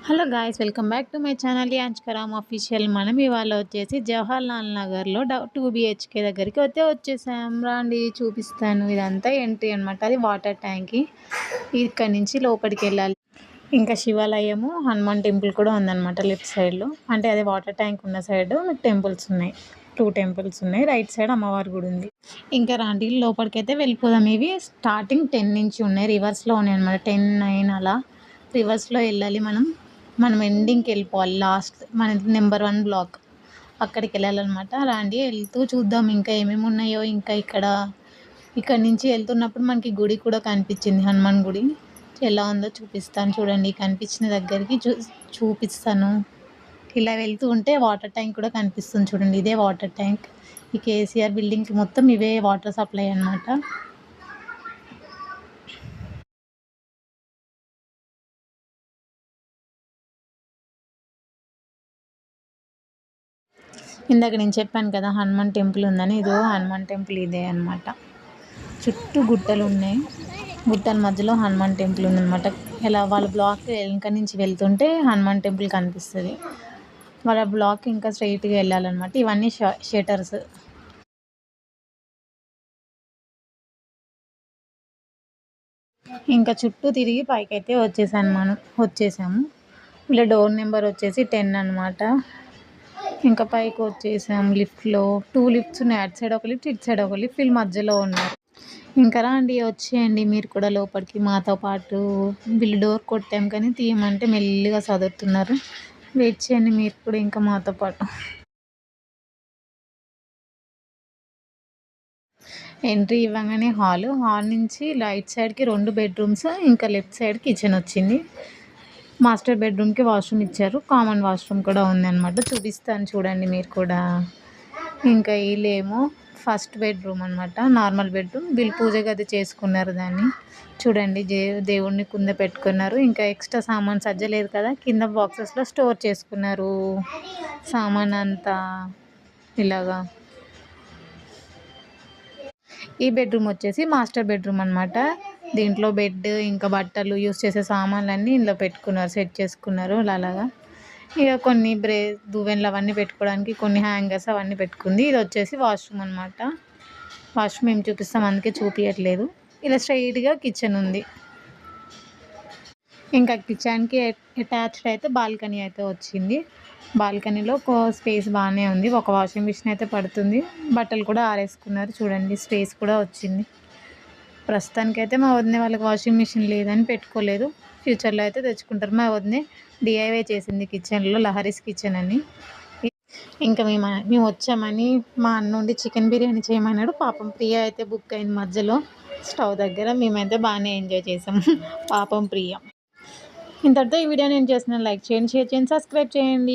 Hello guys, welcome back to my channel యాంచ్కరామ్ official. మనం ఇవాళ వచ్చేసి జవహర్లాల్ నగర్లో 2 BHK దగ్గరికి వచ్చేసాం. రండి చూపిస్తాను. ఇదంతా ఎంట్రీ అనమాట. అది వాటర్ ట్యాంక్. ఇక్కడ నుంచి లోపలికి వెళ్ళాలి. ఇంకా శివాలయము, హనుమాన్ టెంపుల్ కూడా ఉందన్నమాట లెఫ్ట్ సైడ్లో. అంటే అదే వాటర్ ట్యాంక్ ఉన్న సైడ్ మీకు టెంపుల్స్ ఉన్నాయి. 2 టెంపుల్స్ ఉన్నాయి. రైట్ సైడ్ అమ్మవారి గుడి ఉంది. ఇంకా రాండి లోపలికి అయితే వెళ్ళిపోదాం. ఇవి స్టార్టింగ్ 10 నుంచి ఉన్నాయి. రివర్స్లో ఉన్నాయి అనమాట. 10, 9 అలా రివర్స్లో వెళ్ళాలి. మనం ఎండింగ్కి వెళ్ళిపోవాలి. లాస్ట్ మన నెంబర్ 1 బ్లాక్ అక్కడికి వెళ్ళాలన్నమాట. రాండి వెళ్తూ చూద్దాం ఇంకా ఏమేమి ఉన్నాయో. ఇంకా ఇక్కడ నుంచి వెళ్తున్నప్పుడు మనకి గుడి కూడా కనిపించింది, హనుమాన్ గుడి. ఎలా ఉందో చూపిస్తాను చూడండి. కనిపించిన దగ్గరికి చూపిస్తాను. ఇలా వెళ్తూ ఉంటే వాటర్ ట్యాంక్ కూడా కనిపిస్తుంది చూడండి. ఇదే వాటర్ ట్యాంక్. ఈ కేసీఆర్ బిల్డింగ్కి మొత్తం ఇవే వాటర్ సప్లై అన్నమాట. ఇందాక నేను చెప్పాను కదా హనుమాన్ టెంపుల్ ఉందని. ఇదో హనుమాన్ టెంపుల్ ఇదే అనమాట. చుట్టూ గుట్టలు ఉన్నాయి. గుట్టల మధ్యలో హనుమాన్ టెంపుల్ ఉందన్నమాట. ఇలా వాళ్ళ బ్లాక్ వెనక నుంచి వెళ్తుంటే హనుమాన్ టెంపుల్ కనిపిస్తుంది. వాళ్ళ బ్లాక్ ఇంకా స్ట్రైట్గా వెళ్ళాలన్నమాట. ఇవన్నీ షటర్స్. ఇంకా చుట్టూ తిరిగి పైకైతే వచ్చేసాము. వీళ్ళ డోర్ నెంబర్ వచ్చేసి 10 అనమాట. ఇంకా పైకి వచ్చేసాం. లిఫ్ట్లో 2 లిఫ్ట్స్ ఉన్నాయి. అటు సైడ్ ఒక లిఫ్ట్, ఇటు సైడ్ ఒక లిఫ్ట్. వీళ్ళు మధ్యలో ఉన్నారు. ఇంకా రండి వచ్చేయండి మీరు కూడా లోపలికి మాతో పాటు. వీళ్ళు డోర్ కొట్టాం కానీ తీయమంటే మెల్లిగా చదువుతున్నారు. వెయిట్ చేయండి మీరు కూడా ఇంకా మాతో పాటు. ఎంట్రీ ఇవ్వగానే హాల్ నుంచి రైట్ సైడ్కి 2 బెడ్రూమ్స్, ఇంకా లెఫ్ట్ సైడ్ కిచెన్ వచ్చింది. మాస్టర్ బెడ్రూమ్కి వాష్రూమ్ ఇచ్చారు. కామన్ వాష్రూమ్ కూడా ఉంది అనమాట. చూపిస్తాను చూడండి మీరు కూడా. ఇంకా వీళ్ళేమో ఫస్ట్ బెడ్రూమ్ అనమాట. Normal bedroom. వీళ్ళు పూజ గది చేసుకున్నారు దాన్ని. చూడండి దేవుణ్ణి కింద పెట్టుకున్నారు. ఇంకా ఎక్స్ట్రా సామాన్ సజ్జలేదు కదా, కింద బాక్సెస్లో స్టోర్ చేసుకున్నారు సామాన్ అంతా ఇలాగా. ఈ బెడ్రూమ్ వచ్చేసి మాస్టర్ బెడ్రూమ్ అనమాట. దీంట్లో బెడ్, ఇంకా బట్టలు, యూస్ చేసే సామాన్లన్నీ ఇందులో పెట్టుకున్నారు, సెట్ చేసుకున్నారు అలాగా. ఇక కొన్ని దువ్వెనలు అవన్నీ పెట్టుకోవడానికి కొన్ని హ్యాంగర్స్ అవన్నీ పెట్టుకుంది. ఇది వచ్చేసి వాష్రూమ్ అనమాట. వాష్రూమ్ మేము చూపిస్తాం, అందుకే చూపించట్లేదు. ఇలా స్ట్రైట్గా కిచెన్ ఉంది. ఇంకా కిచెన్కి అటాచ్డ్ అయితే బాల్కనీ అయితే వచ్చింది. బాల్కనీలో స్పేస్ బాగానే ఉంది. ఒక వాషింగ్ మిషన్ అయితే పడుతుంది. బట్టలు కూడా ఆరేసుకున్నారు చూడండి. స్పేస్ కూడా వచ్చింది. ప్రస్తుతానికైతే మా వదిన వాళ్ళకి వాషింగ్ మిషన్ లేదని పెట్టుకోలేదు. ఫ్యూచర్లో అయితే తెచ్చుకుంటారు. మా వదిన డిఐవై చేసింది కిచెన్లో, లహరీస్ కిచెన్ అని. ఇంకా మేము వచ్చామని మా అన్న నుండి చికెన్ బిర్యానీ చేయమన్నాడు. పాపం ప్రియ అయితే బుక్ అయింది మధ్యలో స్టవ్ దగ్గర. మేమైతే బాగానే ఎంజాయ్ చేసాం. పాపం ప్రియ. ఇంతటితో ఈ వీడియో నేను చేసిన లైక్ చేయండి, షేర్ చేయండి, సబ్స్క్రైబ్ చేయండి.